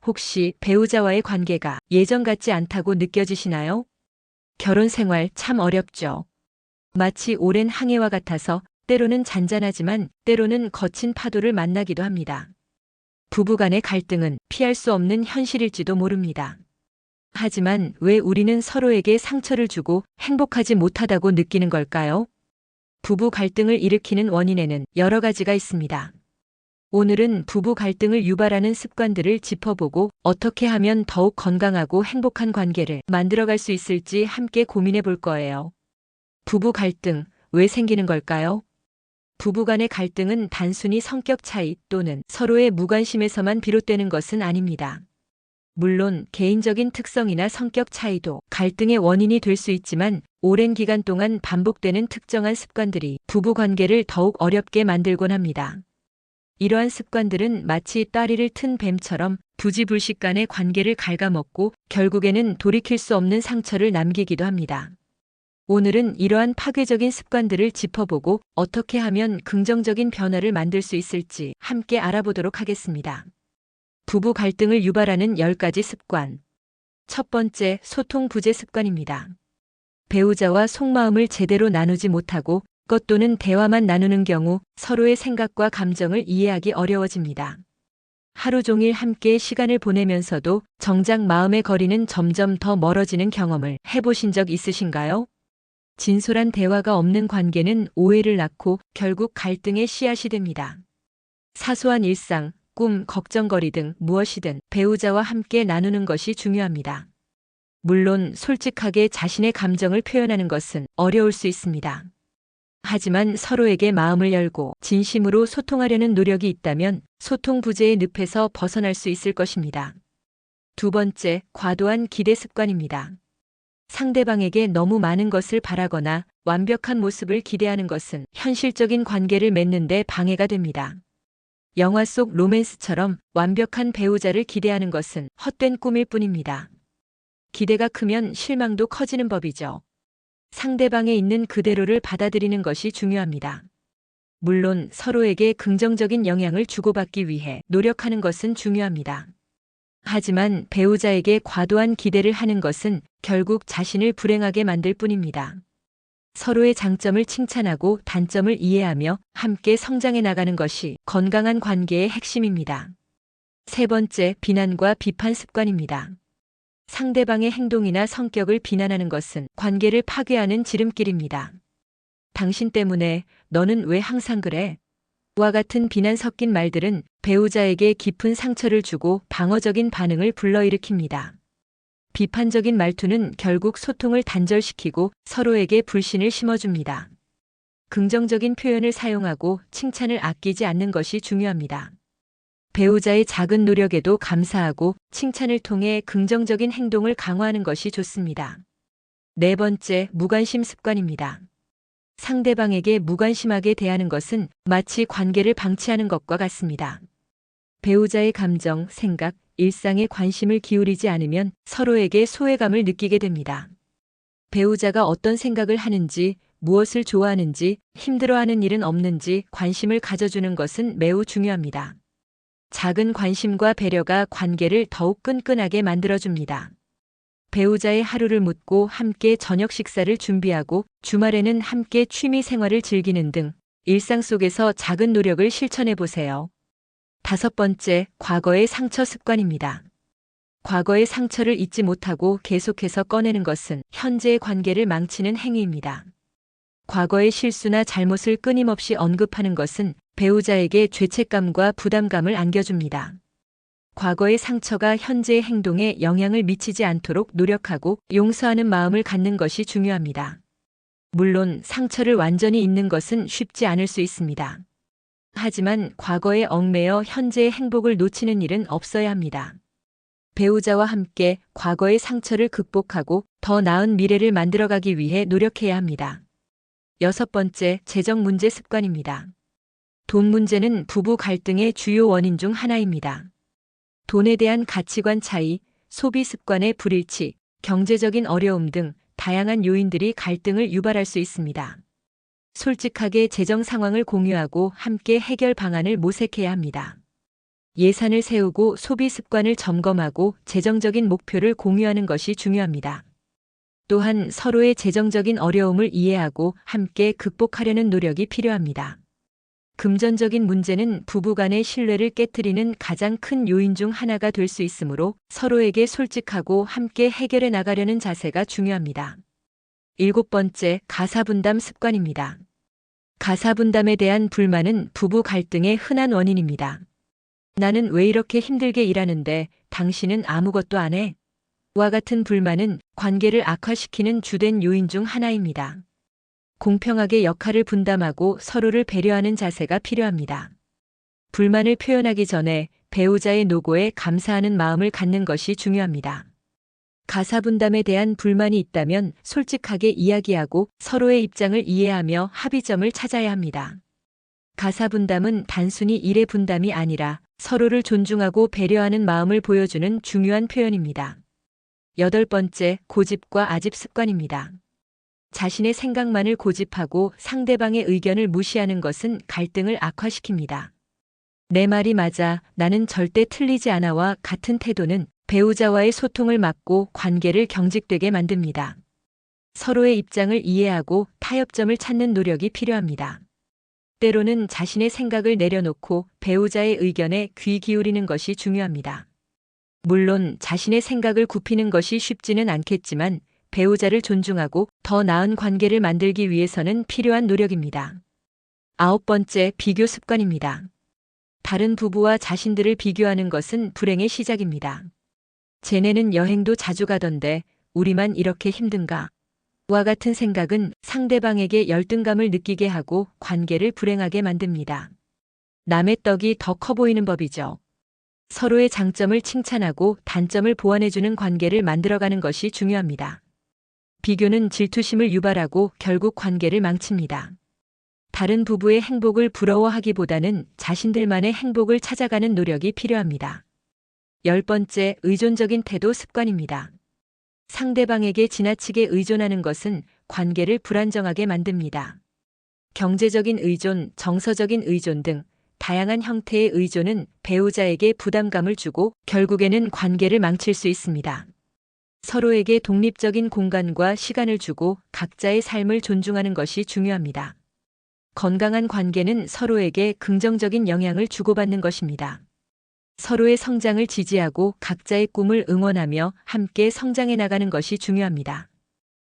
혹시 배우자와의 관계가 예전 같지 않다고 느껴지시나요? 결혼 생활 참 어렵죠. 마치 오랜 항해와 같아서 때로는 잔잔하지만 때로는 거친 파도를 만나기도 합니다. 부부 간의 갈등은 피할 수 없는 현실일지도 모릅니다. 하지만 왜 우리는 서로에게 상처를 주고 행복하지 못하다고 느끼는 걸까요? 부부 갈등을 일으키는 원인에는 여러 가지가 있습니다. 오늘은 부부 갈등을 유발하는 습관들을 짚어보고 어떻게 하면 더욱 건강하고 행복한 관계를 만들어갈 수 있을지 함께 고민해 볼 거예요. 부부 갈등, 왜 생기는 걸까요? 부부 간의 갈등은 단순히 성격 차이 또는 서로의 무관심에서만 비롯되는 것은 아닙니다. 물론 개인적인 특성이나 성격 차이도 갈등의 원인이 될 수 있지만 오랜 기간 동안 반복되는 특정한 습관들이 부부 관계를 더욱 어렵게 만들곤 합니다. 이러한 습관들은 마치 따리를 튼 뱀처럼 부지불식간의 관계를 갉아먹고 결국에는 돌이킬 수 없는 상처를 남기기도 합니다. 오늘은 이러한 파괴적인 습관들을 짚어보고 어떻게 하면 긍정적인 변화를 만들 수 있을지 함께 알아보도록 하겠습니다. 부부 갈등을 유발하는 10가지 습관. 첫 번째, 소통 부재 습관입니다. 배우자와 속마음을 제대로 나누지 못하고 것 또는 대화만 나누는 경우 서로의 생각과 감정을 이해하기 어려워집니다. 하루 종일 함께 시간을 보내면서도 정작 마음의 거리는 점점 더 멀어지는 경험을 해보신 적 있으신가요? 진솔한 대화가 없는 관계는 오해를 낳고 결국 갈등의 씨앗이 됩니다. 사소한 일상, 꿈, 걱정거리 등 무엇이든 배우자와 함께 나누는 것이 중요합니다. 물론 솔직하게 자신의 감정을 표현하는 것은 어려울 수 있습니다. 하지만 서로에게 마음을 열고 진심으로 소통하려는 노력이 있다면 소통 부재의 늪에서 벗어날 수 있을 것입니다. 두 번째, 과도한 기대 습관입니다. 상대방에게 너무 많은 것을 바라거나 완벽한 모습을 기대하는 것은 현실적인 관계를 맺는 데 방해가 됩니다. 영화 속 로맨스처럼 완벽한 배우자를 기대하는 것은 헛된 꿈일 뿐입니다. 기대가 크면 실망도 커지는 법이죠. 상대방에 있는 그대로를 받아들이는 것이 중요합니다. 물론 서로에게 긍정적인 영향을 주고받기 위해 노력하는 것은 중요합니다. 하지만 배우자에게 과도한 기대를 하는 것은 결국 자신을 불행하게 만들 뿐입니다. 서로의 장점을 칭찬하고 단점을 이해하며 함께 성장해 나가는 것이 건강한 관계의 핵심입니다. 세 번째, 비난과 비판 습관입니다. 상대방의 행동이나 성격을 비난하는 것은 관계를 파괴하는 지름길입니다. 당신 때문에, 너는 왜 항상 그래? 와 같은 비난 섞인 말들은 배우자에게 깊은 상처를 주고 방어적인 반응을 불러일으킵니다. 비판적인 말투는 결국 소통을 단절시키고 서로에게 불신을 심어줍니다. 긍정적인 표현을 사용하고 칭찬을 아끼지 않는 것이 중요합니다. 배우자의 작은 노력에도 감사하고 칭찬을 통해 긍정적인 행동을 강화하는 것이 좋습니다. 네 번째, 무관심 습관입니다. 상대방에게 무관심하게 대하는 것은 마치 관계를 방치하는 것과 같습니다. 배우자의 감정, 생각, 일상에 관심을 기울이지 않으면 서로에게 소외감을 느끼게 됩니다. 배우자가 어떤 생각을 하는지, 무엇을 좋아하는지, 힘들어하는 일은 없는지 관심을 가져주는 것은 매우 중요합니다. 작은 관심과 배려가 관계를 더욱 끈끈하게 만들어줍니다. 배우자의 하루를 묻고 함께 저녁 식사를 준비하고 주말에는 함께 취미 생활을 즐기는 등 일상 속에서 작은 노력을 실천해 보세요. 다섯 번째, 과거의 상처 습관입니다. 과거의 상처를 잊지 못하고 계속해서 꺼내는 것은 현재의 관계를 망치는 행위입니다. 과거의 실수나 잘못을 끊임없이 언급하는 것은 배우자에게 죄책감과 부담감을 안겨줍니다. 과거의 상처가 현재의 행동에 영향을 미치지 않도록 노력하고 용서하는 마음을 갖는 것이 중요합니다. 물론 상처를 완전히 잊는 것은 쉽지 않을 수 있습니다. 하지만 과거에 얽매여 현재의 행복을 놓치는 일은 없어야 합니다. 배우자와 함께 과거의 상처를 극복하고 더 나은 미래를 만들어가기 위해 노력해야 합니다. 여섯 번째, 재정 문제 습관입니다. 돈 문제는 부부 갈등의 주요 원인 중 하나입니다. 돈에 대한 가치관 차이, 소비 습관의 불일치, 경제적인 어려움 등 다양한 요인들이 갈등을 유발할 수 있습니다. 솔직하게 재정 상황을 공유하고 함께 해결 방안을 모색해야 합니다. 예산을 세우고 소비 습관을 점검하고 재정적인 목표를 공유하는 것이 중요합니다. 또한 서로의 재정적인 어려움을 이해하고 함께 극복하려는 노력이 필요합니다. 금전적인 문제는 부부 간의 신뢰를 깨트리는 가장 큰 요인 중 하나가 될 수 있으므로 서로에게 솔직하고 함께 해결해 나가려는 자세가 중요합니다. 7번째, 가사분담 습관입니다. 가사분담에 대한 불만은 부부 갈등의 흔한 원인입니다. 나는 왜 이렇게 힘들게 일하는데 당신은 아무것도 안 해? 와 같은 불만은 관계를 악화시키는 주된 요인 중 하나입니다. 공평하게 역할을 분담하고 서로를 배려하는 자세가 필요합니다. 불만을 표현하기 전에 배우자의 노고에 감사하는 마음을 갖는 것이 중요합니다. 가사분담에 대한 불만이 있다면 솔직하게 이야기하고 서로의 입장을 이해하며 합의점을 찾아야 합니다. 가사분담은 단순히 일의 분담이 아니라 서로를 존중하고 배려하는 마음을 보여주는 중요한 표현입니다. 8번째, 고집과 아집 습관입니다. 자신의 생각만을 고집하고 상대방의 의견을 무시하는 것은 갈등을 악화시킵니다. 내 말이 맞아, 나는 절대 틀리지 않아와 같은 태도는 배우자와의 소통을 막고 관계를 경직되게 만듭니다. 서로의 입장을 이해하고 타협점을 찾는 노력이 필요합니다. 때로는 자신의 생각을 내려놓고 배우자의 의견에 귀 기울이는 것이 중요합니다. 물론 자신의 생각을 굽히는 것이 쉽지는 않겠지만 배우자를 존중하고 더 나은 관계를 만들기 위해서는 필요한 노력입니다. 9번째, 비교 습관입니다. 다른 부부와 자신들을 비교하는 것은 불행의 시작입니다. 쟤네는 여행도 자주 가던데 우리만 이렇게 힘든가? 와 같은 생각은 상대방에게 열등감을 느끼게 하고 관계를 불행하게 만듭니다. 남의 떡이 더 커 보이는 법이죠. 서로의 장점을 칭찬하고 단점을 보완해주는 관계를 만들어가는 것이 중요합니다. 비교는 질투심을 유발하고 결국 관계를 망칩니다. 다른 부부의 행복을 부러워하기보다는 자신들만의 행복을 찾아가는 노력이 필요합니다. 10번째, 의존적인 태도 습관입니다. 상대방에게 지나치게 의존하는 것은 관계를 불안정하게 만듭니다. 경제적인 의존, 정서적인 의존 등 다양한 형태의 의존은 배우자에게 부담감을 주고 결국에는 관계를 망칠 수 있습니다. 서로에게 독립적인 공간과 시간을 주고 각자의 삶을 존중하는 것이 중요합니다. 건강한 관계는 서로에게 긍정적인 영향을 주고받는 것입니다. 서로의 성장을 지지하고 각자의 꿈을 응원하며 함께 성장해 나가는 것이 중요합니다.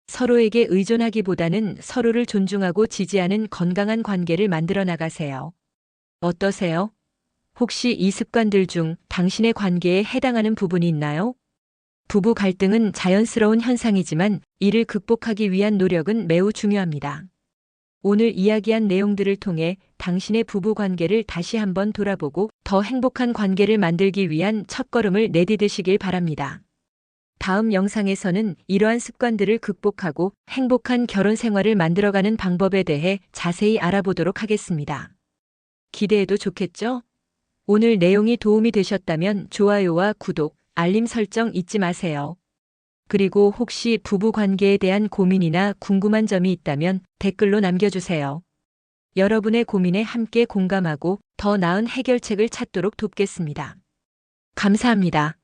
서로에게 의존하기보다는 서로를 존중하고 지지하는 건강한 관계를 만들어 나가세요. 어떠세요? 혹시 이 습관들 중 당신의 관계에 해당하는 부분이 있나요? 부부 갈등은 자연스러운 현상이지만 이를 극복하기 위한 노력은 매우 중요합니다. 오늘 이야기한 내용들을 통해 당신의 부부 관계를 다시 한번 돌아보고 더 행복한 관계를 만들기 위한 첫걸음을 내디디시길 바랍니다. 다음 영상에서는 이러한 습관들을 극복하고 행복한 결혼 생활을 만들어가는 방법에 대해 자세히 알아보도록 하겠습니다. 기대해도 좋겠죠? 오늘 내용이 도움이 되셨다면 좋아요와 구독, 알림 설정 잊지 마세요. 그리고 혹시 부부 관계에 대한 고민이나 궁금한 점이 있다면 댓글로 남겨주세요. 여러분의 고민에 함께 공감하고 더 나은 해결책을 찾도록 돕겠습니다. 감사합니다.